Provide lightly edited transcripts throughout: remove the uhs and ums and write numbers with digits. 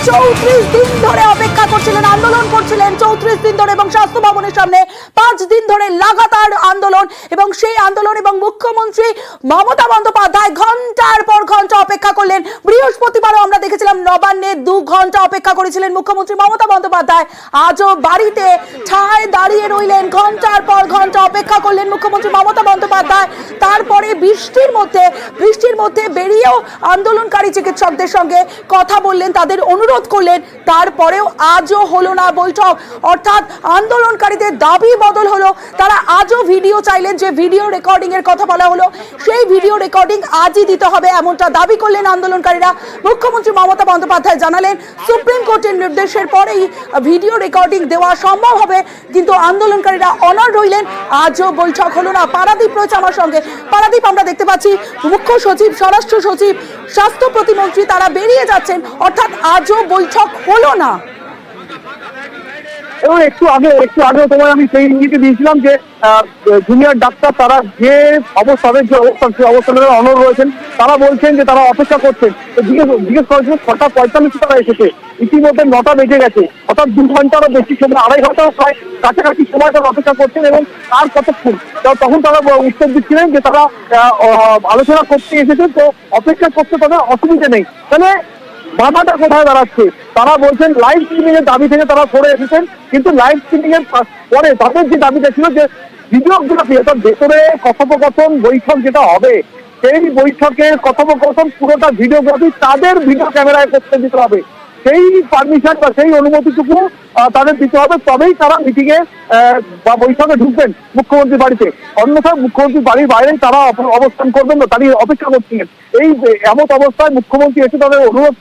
34 দিন ধরে অপেক্ষা করছিলেন, আন্দোলন করছিলেন 34 দিন ধরে, এবং স্বাস্থ্য ভবনের সামনে 5 দিন ধরে লাগাতার আন্দোলন, এবং সেই আন্দোলন এবং মুখ্যমন্ত্রী মমতা বন্দ্যোপাধ্যায় ঘন্টার পর ঘন্টা অপেক্ষা করলেন। বৃহস্পতিবারও আমরা দেখেছিলাম নবান্নে 2 ঘন্টা অপেক্ষা করেছিলেন মুখ্যমন্ত্রী মমতা বন্দ্যোপাধ্যায়। আজও বাড়িতে ঠায় দাঁড়িয়ে রইলেন, ঘন্টার পর ঘন্টা অপেক্ষা করলেন মুখ্যমন্ত্রী মমতা বন্দ্যোপাধ্যায়। তারপরে বৃষ্টির মধ্যে বেরিয়েও আন্দোলনকারী চিকিৎসকদের সঙ্গে কথা বললেন, তাদের অনুরোধ করলেন। তারপরেও আজও হলো না বৈঠক, অর্থাৎ আন্দোলনকারীদের দাবি বদল হলো। তারা আজও ভিডিও চাইলেন, যে ভিডিও রেকর্ডিং এর কথা বলা হলো সেই ভিডিও রেকর্ডিং আজই দিতে হবে, এমনটা দাবি করলেন আন্দোলনকারীরা। মুখ্যমন্ত্রী মমতা বন্দ্যোপাধ্যায় জানালেন সুপ্রিম কোর্টের নির্দেশের পরেই ভিডিও রেকর্ডিং দেওয়া সম্ভব হবে, কিন্তু আন্দোলনকারীরা অনড় রইলেন। আজও বৈঠক হলো না। পারাদীপ রয়েছে আমার সঙ্গে। পারাদীপ, আমরা দেখতে পাচ্ছি মুখ্য সচিব, স্বরাষ্ট্র সচিব, স্বাস্থ্য প্রতিমন্ত্রী তারা বেরিয়ে যাচ্ছেন, অর্থাৎ আজও বৈঠক হলো না। এবং একটু আগে তোমায় আমি সেই ইঙ্গিতে দিয়েছিলাম যে জুনিয়র ডাক্তার তারা যে অবস্থানের অনড় রয়েছেন, তারা বলছেন যে তারা অপেক্ষা করছেন। জিজ্ঞেস করেছিল 6:45 তারা এসেছে, ইতিমধ্যে 9টা বেজে গেছে, অর্থাৎ 2 ঘন্টারও বেশি সময়, 2.5 ঘন্টারও প্রায় কাছাকাছি সময় তারা অপেক্ষা করছেন। এবং তার কতক্ষণ তখন তারা উত্তর দিচ্ছিলেন যে তারা আলোচনা করতে এসেছেন, তো অপেক্ষা করতে তাদের অসুবিধা নেই। মানে বাধাটা কোথায় দাঁড়াচ্ছে? তারা বলছেন লাইভ স্ট্রিমিং এর দাবি থেকে তারা সরে এসেছেন, কিন্তু লাইভ স্ট্রিমিং এর পরে তাদের যে দাবিটা ছিল যে ভিডিওগ্রাফি, অর্থাৎ ভেতরে কথোপকথন বৈঠক যেটা হবে, সেই বৈঠকের কথোপকথন পুরোটা ভিডিওগ্রাফি তাদের ভিডিও ক্যামেরায় করতে দিতে হবে। সেই পারমিশন বা সেই অনুমতিটুকু তাদের দিতে হবে, তবেই তারা মিটিং এ বা বৈঠকে ঢুকবেন মুখ্যমন্ত্রীর বাড়িতে। অন্যথায় মুখ্যমন্ত্রীর বাড়ির বাইরে তারা অবস্থান করবেন না, দাঁড়িয়ে অপেক্ষা করছিলেন। এই এমত অবস্থায় মুখ্যমন্ত্রী এসে তাদের অনুরোধ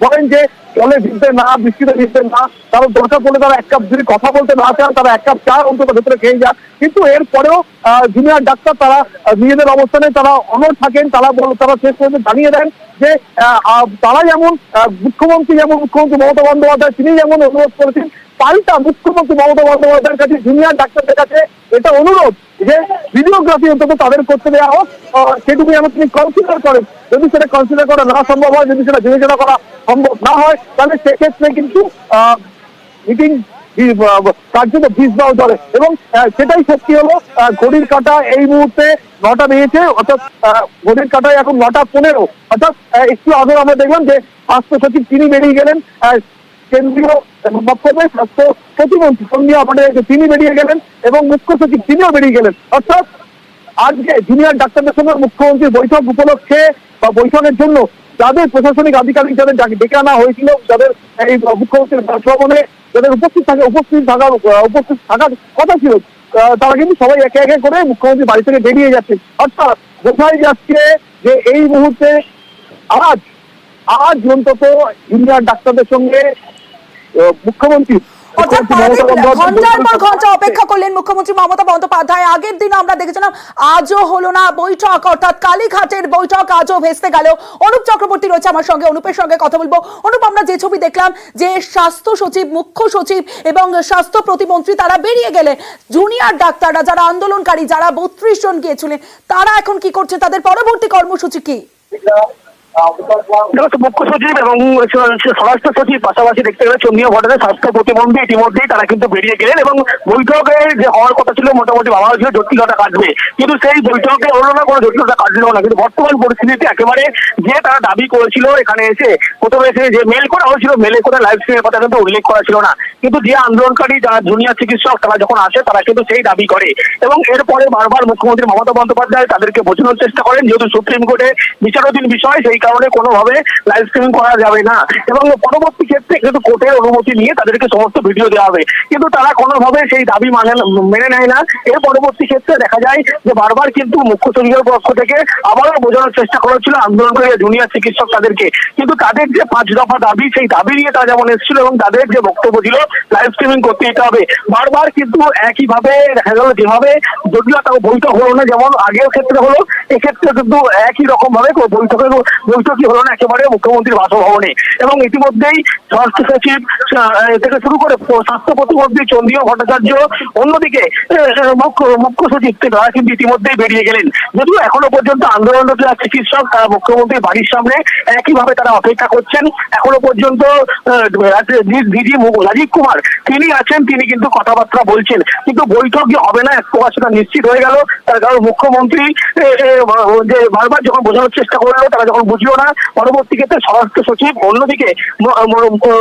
বলেন যে জলে ভিজতে না, বৃষ্টিতে ভিজতে না, তারা দরকার পড়লে তারা 1 কাপ যদি কথা বলতে না চান, তারা 1 কাপ চা অন্তত ভেতরে খেয়ে যান। কিন্তু এরপরেও জুনিয়র ডাক্তার তারা নিজেদের অবস্থানে তারা অনড় থাকেন। তারা শেষ পর্যন্ত জানিয়ে দেন যে তারা যেমন মুখ্যমন্ত্রী মমতা বন্দ্যোপাধ্যায় তিনি যেমন অনুরোধ করেছেন, পাল্টা মুখ্যমন্ত্রী মমতা বন্দ্যোপাধ্যায়ের কাছে জুনিয়র ডাক্তারদের কাছে এটা অনুরোধ যে ভিডিওগ্রাফি অন্তত তাদের করতে দেওয়া হোক। সেটুকু যেন তিনি কনসিডার করেন। যদি সেটা কনসিডার করা না সম্ভব হয়, যদি সেটা বিবেচনা করা সম্ভব না হয়, তাহলে সেক্ষেত্রে কিন্তু মিটিং কার্যত ভিজ দেওয়া চলে। এবং সেটাই সত্যি হলো, ঘড়ির কাঁটা এই মুহূর্তে 9টা বেজেছে, অর্থাৎ ঘড়ির কাঁটায় এখন 9:15। অর্থাৎ একটু আগে আমরা দেখলাম যে স্বাস্থ্য সচিব তিনি বেরিয়ে গেলেন, কেন্দ্রীয় বক্তব্যে স্বাস্থ্য প্রতিমন্ত্রী সন্ধ্যা আমাদের তিনি বেরিয়ে গেলেন, এবং মুখ্য সচিব তিনিও বেরিয়ে গেলেন। অর্থাৎ আজকে জুনিয়র ডাক্তারদের সঙ্গে মুখ্যমন্ত্রীর বৈঠক উপলক্ষে বা বৈঠকের জন্য যাদের প্রশাসনিক আধিকারিক যাদের ডেকে আনা হয়েছিল, যাদের এই মুখ্যমন্ত্রীর বাসভবনে যাদের উপস্থিত থাকার কথা ছিল, তারা কিন্তু সবাই একে একে করে মুখ্যমন্ত্রীর বাড়ি থেকে বেরিয়ে যাচ্ছে। অর্থাৎ বোঝাই যাচ্ছে যে এই মুহূর্তে আজ অন্তত জুনিয়র ডাক্তারদের সঙ্গে মুখ্যমন্ত্রী ঘন্টার পর ঘন্টা অপেক্ষা করলেন মুখ্যমন্ত্রী মমতা বন্দ্যোপাধ্যায়। আগের দিন আমরা দেখেছিলাম আজও হলো না বৈঠক, অর্থাৎ কালীঘাটের বৈঠক আজও ভেস্তে গেল। অনুপ চক্রবর্তী রয়েছে আমার সঙ্গে, অনুপের সঙ্গে কথা বলবো। অনুপ, আমরা যে ছবি দেখলাম যে স্বাস্থ্য সচিব, মুখ্য সচিব এবং স্বাস্থ্য প্রতিমন্ত্রী তারা বেরিয়ে গেলেন, জুনিয়র ডাক্তাররা যারা আন্দোলনকারী, যারা 32 জন গিয়েছিলেন, তারা এখন কি করছে? তাদের পরবর্তী কর্মসূচি কি? মুখ্য সচিব এবং স্বরাষ্ট্র সচিব পাশাপাশি দেখতে গেলে চন্দ্রীয় ভট্টাচার্য স্বাস্থ্য প্রতিমন্ত্রী ইতিমধ্যেই তারা কিন্তু বেরিয়ে গেলেন। এবং বৈঠকে যে হওয়ার কথা ছিল মোটামুটি ভাবা হয়েছিল জটিলতা কাটবে, কিন্তু সেই বৈঠকে হলো না, কোনো জটিলতা কাটলো না। কিন্তু বর্তমান পরিস্থিতিতে একেবারে যে তারা দাবি করেছিল এখানে এসে, প্রথমে এসে যে মেল করা হয়েছিল, মেলে করে লাইভ স্ট্রিমের কথা কিন্তু উল্লেখ করা ছিল না, কিন্তু যে আন্দোলনকারী যারা জুনিয়র চিকিৎসক তারা যখন আসে তারা কিন্তু সেই দাবি করে। এবং এরপরে বারবার মুখ্যমন্ত্রী মমতা বন্দ্যোপাধ্যায় তাদেরকে বোঝানোর চেষ্টা করেন যেহেতু সুপ্রিম কোর্টে বিচারাধীন বিষয়, সেই কারণে কোনোভাবে লাইভ স্ট্রিমিং করা যাবে না, এবং পরবর্তী ক্ষেত্রে কিন্তু কোর্টের অনুমতি নিয়ে তাদেরকে সমস্ত ভিডিও দেওয়া হবে। কিন্তু তারা কোনোভাবে সেই দাবি মেনে নেয় না। এর পরবর্তী ক্ষেত্রে দেখা যায় যে বারবার কিন্তু মুখ্য সচিবের পক্ষ থেকে আবারও বোঝানোর চেষ্টা করেছিল আন্দোলনকারী জুনিয়র চিকিৎসক তাদেরকে, কিন্তু তাদের যে 5 দফা দাবি, সেই দাবি নিয়ে তারা যেমন এসেছিল এবং তাদের যে বক্তব্য ছিল লাইভ স্ট্রিমিং করতে দিতে হবে, বারবার কিন্তু একইভাবে দেখা গেল যেভাবে জটিলতা বৈঠক হলো না, যেমন আগের ক্ষেত্রে হলো, এক্ষেত্রে কিন্তু একই রকম ভাবে বৈঠকই হলো না একেবারে মুখ্যমন্ত্রীর বাসভবনে। এবং ইতিমধ্যেই স্বাস্থ্য সচিব থেকে শুরু করে স্বাস্থ্য প্রতিমন্ত্রী চন্দ্রীয় ভট্টাচার্য, অন্যদিকে মুখ্য সচিব তারা কিন্তু ইতিমধ্যেই বেরিয়ে গেলেন। যদিও এখনো পর্যন্ত আন্দোলনরত চিকিৎসক তারা মুখ্যমন্ত্রীর বাড়ির সামনে একইভাবে তারা অপেক্ষা করছেন। এখনো পর্যন্ত ডিজি রাজীব কুমার তিনি আছেন, তিনি কিন্তু কথাবার্তা বলছেন, কিন্তু বৈঠক যে হবে না এক প্রকার সেটা নিশ্চিত হয়ে গেল। তার কারণ মুখ্যমন্ত্রী যে বারবার যখন বোঝানোর চেষ্টা করলো তারা যখন বুঝলো না, পরবর্তী ক্ষেত্রে স্বরাষ্ট্র সচিব, অন্যদিকে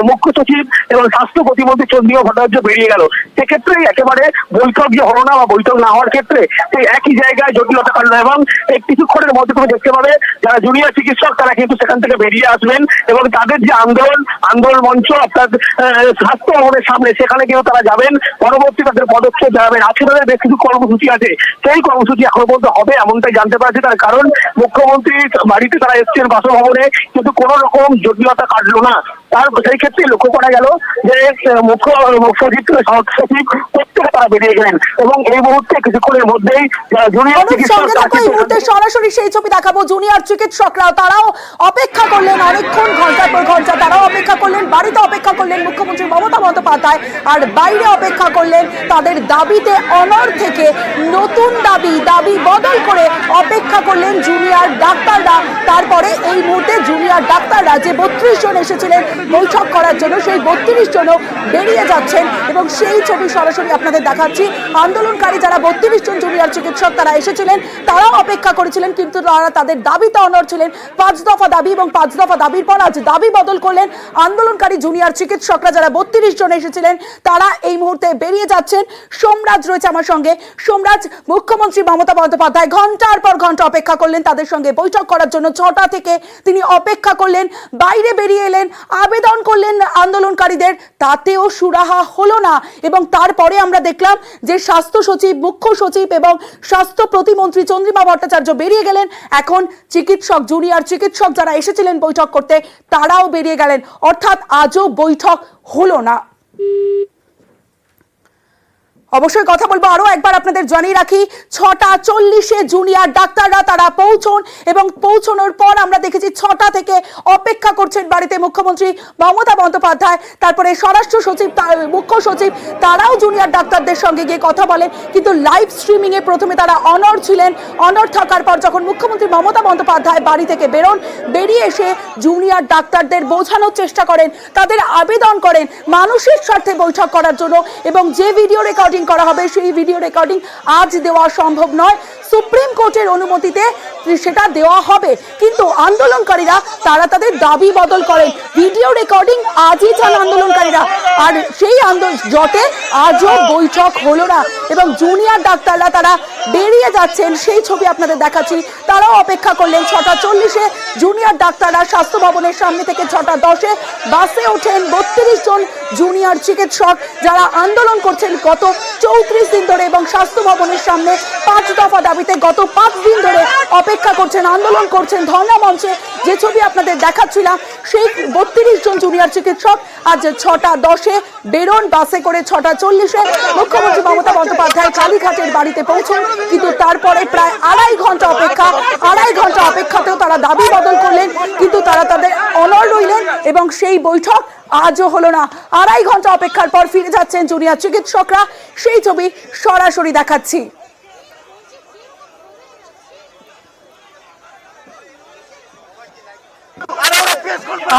মুখ্য সচিব এবং স্বাস্থ্য প্রতিমন্ত্রী চন্দ্রীয় ভট্টাচার্য বেরিয়ে গেল। সেক্ষেত্রে একেবারে বৈঠক যে হলো না বা বৈঠক না হওয়ার ক্ষেত্রে সেই একই জায়গায় জটিলতা কাটল এবং এই কিছুক্ষণের মধ্যে তুমি দেখতে পাবে যারা জুনিয়র চিকিৎসক তারা কিন্তু সেখান থেকে বেরিয়ে আসবেন এবং তাদের যে আন্দোলন মঞ্চ অর্থাৎ স্বাস্থ্য ভবনের সামনে সেখানে কিন্তু তারা যাবেন। পরবর্তী তাদের পদক্ষেপ জানাবেন। আজকে তাদের বেশ কিছু কর্মসূচি আছে, সেই কর্মসূচি এখনো পর্যন্ত হবে এমনটাই জানতে পারছি। তার কারণ মুখ্যমন্ত্রীর বাড়িতে তারা এসছেন বাসভবনে, কিন্তু কোন রকম জটিলতা কাটলো না। তার সেই ক্ষেত্রে লক্ষ্য করা গেল যে মুখ্য সচিব সচিব প্রত্যেকে তারা বেরিয়ে গেলেন এবং এই মুহূর্তে কিছুক্ষণের মধ্যেই জুনিয়র চিকিৎসক সরাসরি সেই ছবি দেখাবো। জুনিয়র চিকিৎসকরাও তারাও অপেক্ষা করলেন অনেকক্ষণ, ঘন্টার পর ঘন্টা তারাও অপেক্ষা করলেন, বাড়িতে অপেক্ষা করলেন মুখ্যমন্ত্রী মমতা বন্দ্যোপাধ্যায়, আর বাইরে অপেক্ষা করলেন তাদের দাবিতে অনড় থেকে নতুন দাবি বদল করে অপেক্ষা করলেন জুনিয়র ডাক্তাররা। তারপরে এই মুহূর্তে জুনিয়র ডাক্তাররা যে 32 জন এসেছিলেন বৈঠক করার জন্য, সেই 32 জনও বেরিয়ে যাচ্ছেন এবং সেই ছবি সরাসরি আপনাদের দেখাচ্ছি। আন্দোলনকারী যারা 32 জন জুনিয়র চিকিৎসক তারা এসেছিলেন, তারাও অপেক্ষা করেছিলেন, কিন্তু তারা তাদের দাবিতে অনড় ছিলেন। 5 দফা দাবি এবং 5 দফা দাবির পর আজ দাবি বদল করলেন আন্দোলনকারী জুনিয়র চিকিৎসকরা। যারা 32 জন এসেছিলেন তারা এই মুহূর্তে বেরিয়ে যাচ্ছেন। সোমরাজ রয়েছে আমার সঙ্গে। সোমরাজ, মুখ্যমন্ত্রী মমতা বন্দ্যোপাধ্যায় ঘন্টার পর ঘন্টা অপেক্ষা করলেন তাদের সঙ্গে বৈঠক করার জন্য। 6টা থেকে তিনি অপেক্ষা করলেন, বাইরে বেরিয়ে এলেন, আবেদন করলেন আন্দোলনকারীদের, তাতেও সুরাহা হলো না। এবং তারপরে আমরা দেখলাম যে স্বাস্থ্য সচিব, মুখ্য সচিব এবং স্বাস্থ্য প্রতিমন্ত্রী চন্দ্রিমা ভট্টাচার্য বেরিয়ে গেলেন। এখন চিকিৎসক, জুনিয়র চিকিৎসক যারা এসেছিলেন বৈঠক করতে তারাও বেরিয়ে গেলেন, অর্থাৎ আজও বৈঠক হলো না। অবশ্যই কথা বলবো, আরো একবার আপনাদের জানিয়ে রাখি 6টা 40-এ জুনিয়র ডাক্তাররা তারা পৌঁছন এবং পৌঁছানোর পর আমরা দেখেছি 6টা থেকে অপেক্ষা করছেন বাড়িতে মুখ্যমন্ত্রী মমতা বন্দ্যোপাধ্যায়। তারপরে স্বরাষ্ট্র সচিব, মুখ্য সচিব তারাও জুনিয়র ডাক্তারদের সঙ্গে গিয়ে কথা বলেন, কিন্তু লাইভ স্ট্রিমিং এ প্রথমে তারা অনড় ছিলেন। অনড় থাকার পর যখন মুখ্যমন্ত্রী মমতা বন্দ্যোপাধ্যায় বাড়ি থেকে বেরিয়ে এসে জুনিয়র ডাক্তারদের বোঝানোর চেষ্টা করেন, তাদের আবেদন করেন মানুষের স্বার্থে বৈঠক করার জন্য এবং যে ভিডিও রেকর্ডিং করা হবে সেই ভিডিও রেকর্ডিং আজ দেওয়া সম্ভব নয়, সুপ্রিম কোর্টের অনুমতিতে সেটা দেওয়া হবে। কিন্তু আন্দোলনকারীরা তারা তাদের দাবি বদল করেন, ভিডিও রেকর্ডিং আজই চান আন্দোলনকারীরা। আর সেই জটে আজও বৈঠক হলো না এবং জুনিয়র ডাক্তাররা তারা বেরিয়ে যাচ্ছেন, সেই ছবি আপনাদের দেখাচ্ছি। তারাও অপেক্ষা করলেন 6টা 40-এ জুনিয়র ডাক্তাররা স্বাস্থ্য ভবনের সামনে থেকে 6টা 10-এ বাসে ওঠেন 32 জন জুনিয়র চিকিৎসক যারা আন্দোলন করছেন গত 34 দিন ধরে এবং স্বাস্থ্য ভবনের সামনে 5 দফা দাবিতে গত 5 দিন ধরে অপেক্ষা করছেন, আন্দোলন করছেন ধর্ণা মঞ্চে। যে ছবি আপনাদের দেখাচ্ছিলাম সেই 32 জন জুনিয়র চিকিৎসক আজ 6টা 10-এ বেরোন বাসে করে। 6টা 40-এ মুখ্যমন্ত্রী মমতা বন্দ্যোপাধ্যায় কালীঘাটের বাড়িতে পৌঁছন, কিন্তু তারপরে প্রায় আড়াই ঘন্টা অপেক্ষাতেও তারা দাবি বদল করলেন, কিন্তু তারা তাদের অনড় রইলেন এবং সেই বৈঠক আজও হলো না। আড়াই ঘন্টা অপেক্ষার পর ফিরে যাচ্ছেন জুনিয়র চিকিৎসকরা, সেই ছবি সরাসরি দেখাচ্ছি।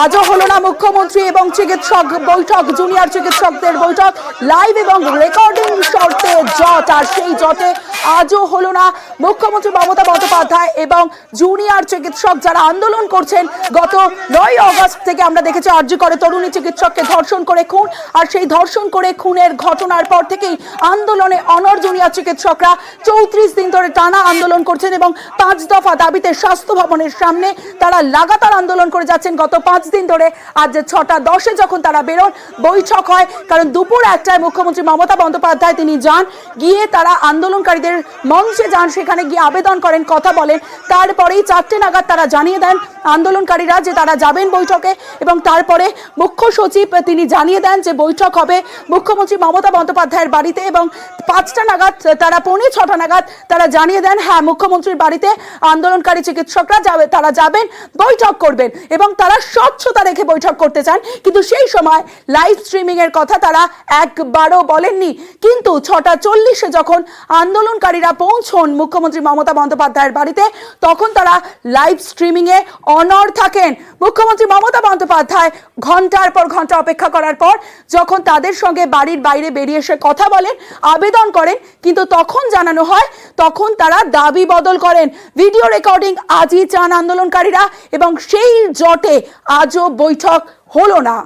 আজও হলো না মুখ্যমন্ত্রী এবং চিকিৎসক বৈঠক, জুনিয়র চিকিৎসকদের বৈঠক লাইভ এবং রেকর্ডিং শর্তে জট, আর সেই জটে আজও হলো না মুখ্যমন্ত্রী মমতা বন্দ্যোপাধ্যায় এবং জুনিয়র চিকিৎসক যারা আন্দোলন করছেন। গত 9 আগস্ট থেকে আমরা দেখেছি আরজি করে তরুণী চিকিৎসককে ধর্ষণ করে খুন, আর সেই ধর্ষণ করে খুনের ঘটনার পর থেকেই আন্দোলনে অনড় জুনিয়র চিকিৎসকরা 34 দিন ধরে টানা আন্দোলন করছেন এবং 5 দফা দাবিতে স্বাস্থ্য ভবনের সামনে তারা লাগাতার আন্দোলন করে যাচ্ছেন গত 5 দিন ধরে। আজ 6টা 10-এ যখন তারা বেরোন বৈঠক হয়, কারণ দুপুর 1টায় মুখ্যমন্ত্রী মমতা বন্দ্যোপাধ্যায় তিনি যান, গিয়ে তারা আন্দোলনকারীদের মঞ্চে যান, সেখানে গিয়ে আবেদন করেন, কথা বলেন। তারপরেই 4টে নাগাদ তারা জানিয়ে দেন আন্দোলনকারীরা যে তারা যাবেন বৈঠকে, এবং তারপরে মুখ্য সচিব তিনি জানিয়ে দেন যে বৈঠক হবে মুখ্যমন্ত্রী মমতা বন্দ্যোপাধ্যায়ের বাড়িতে, এবং 5টা নাগাদ তারা 5:45 নাগাদ তারা জানিয়ে দেন হ্যাঁ মুখ্যমন্ত্রীর বাড়িতে আন্দোলনকারী চিকিৎসকরা তারা যাবেন, বৈঠক করবেন, এবং তারা স্বচ্ছতা রেখে বৈঠক করতে চান। কিন্তু সেই সময় লাইভ স্ট্রিমিং এর কথা তারা একবারও বলেননি। কিন্তু 6:40 যখন আন্দোলনকারীরা পৌঁছন মুখ্যমন্ত্রী মমতা বন্দ্যোপাধ্যায়ের বাড়িতে, তখন তারা লাইভ স্ট্রিমিং এ অনড় থাকেন। মুখ্যমন্ত্রী মমতা বন্দ্যোপাধ্যায় ঘন্টার পর ঘন্টা অপেক্ষা করার পর যখন তাদের সঙ্গে বাড়ির বাইরে বেরিয়ে এসে কথা বলেন, আবেদন করেন, কিন্তু তখন জানানো হয় তখন তারা দাবি বদল করেন। ভিডিও রেকর্ডিং আজই চান আন্দোলনকারীরা, এবং সেই জটে আজও বৈঠক হলো না।